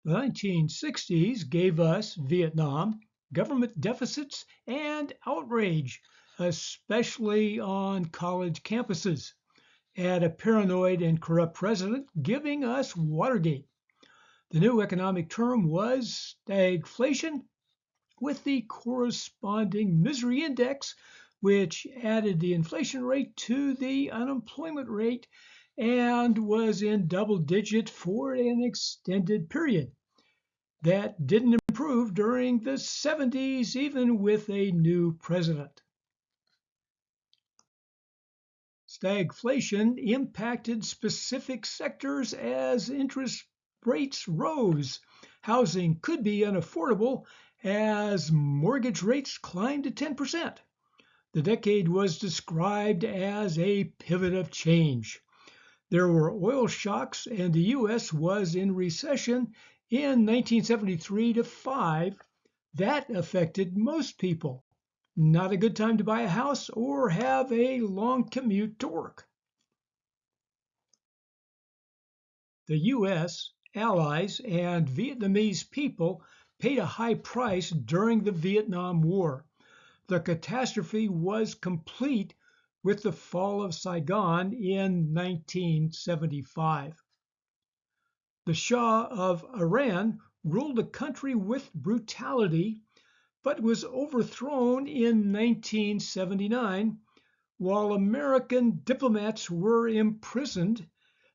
The 1960s gave us Vietnam, government deficits, and outrage, especially on college campuses. Add a paranoid and corrupt president giving us Watergate. The new economic term was stagflation, with the corresponding misery index, which added the inflation rate to the unemployment rate and was in double digit for an extended period. That didn't improve during the 70s, even with a new president. Stagflation impacted specific sectors as interest rates rose. Housing could be unaffordable as mortgage rates climbed to 10%. The decade was described as a pivot of change. There were oil shocks, and the U.S. was in recession in 1973 to 5. That affected most people. Not a good time to buy a house or have a long commute to work. The U.S., allies, and Vietnamese people paid a high price during the Vietnam War. The catastrophe was complete with the fall of Saigon in 1975. The Shah of Iran ruled the country with brutality, but was overthrown in 1979 while American diplomats were imprisoned,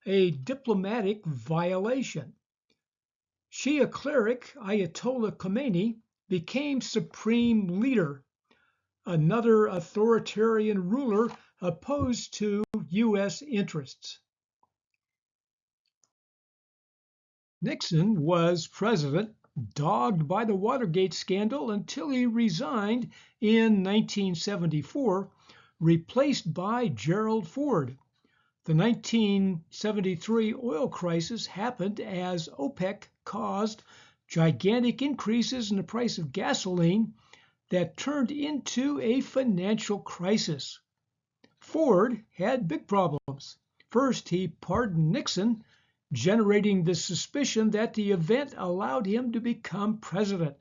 a diplomatic violation. Shia cleric Ayatollah Khomeini became supreme leader, another authoritarian ruler opposed to U.S. interests. Nixon was president, dogged by the Watergate scandal until he resigned in 1974, replaced by Gerald Ford. The 1973 oil crisis happened as OPEC caused gigantic increases in the price of gasoline that turned into a financial crisis. Ford had big problems. First, he pardoned Nixon, generating the suspicion that the event allowed him to become president.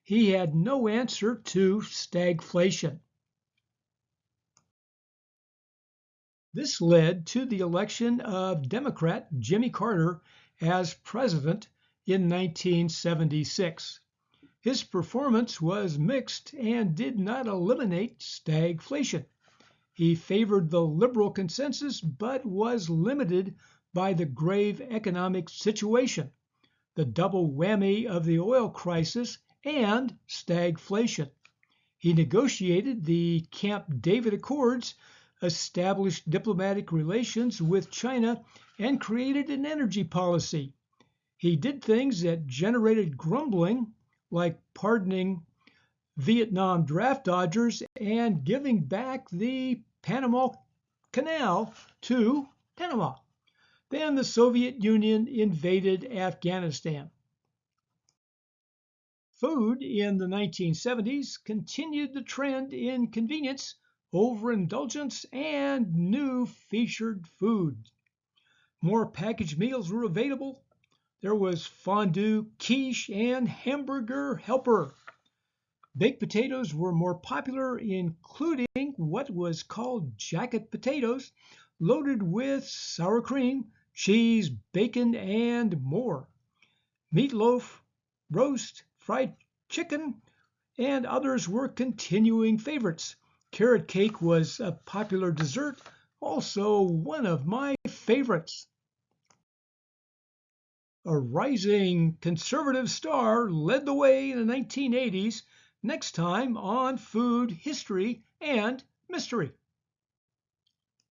He had no answer to stagflation. This led to the election of Democrat Jimmy Carter as president in 1976. His performance was mixed and did not eliminate stagflation. He favored the liberal consensus but was limited by the grave economic situation, the double whammy of the oil crisis and stagflation. He negotiated the Camp David Accords, established diplomatic relations with China, and created an energy policy. He did things that generated grumbling, like pardoning Vietnam draft dodgers and giving back the Panama Canal to Panama. Then the Soviet Union invaded Afghanistan. Food in the 1970s continued the trend in convenience, overindulgence, and new featured food. More packaged meals were available. There was fondue, quiche, and hamburger helper. Baked potatoes were more popular, including what was called jacket potatoes, loaded with sour cream, cheese, bacon, and more. Meatloaf, roast, fried chicken, and others were continuing favorites. Carrot cake was a popular dessert, also one of my favorites. A rising conservative star led the way in the 1980s, next time on Food, History, and Mystery.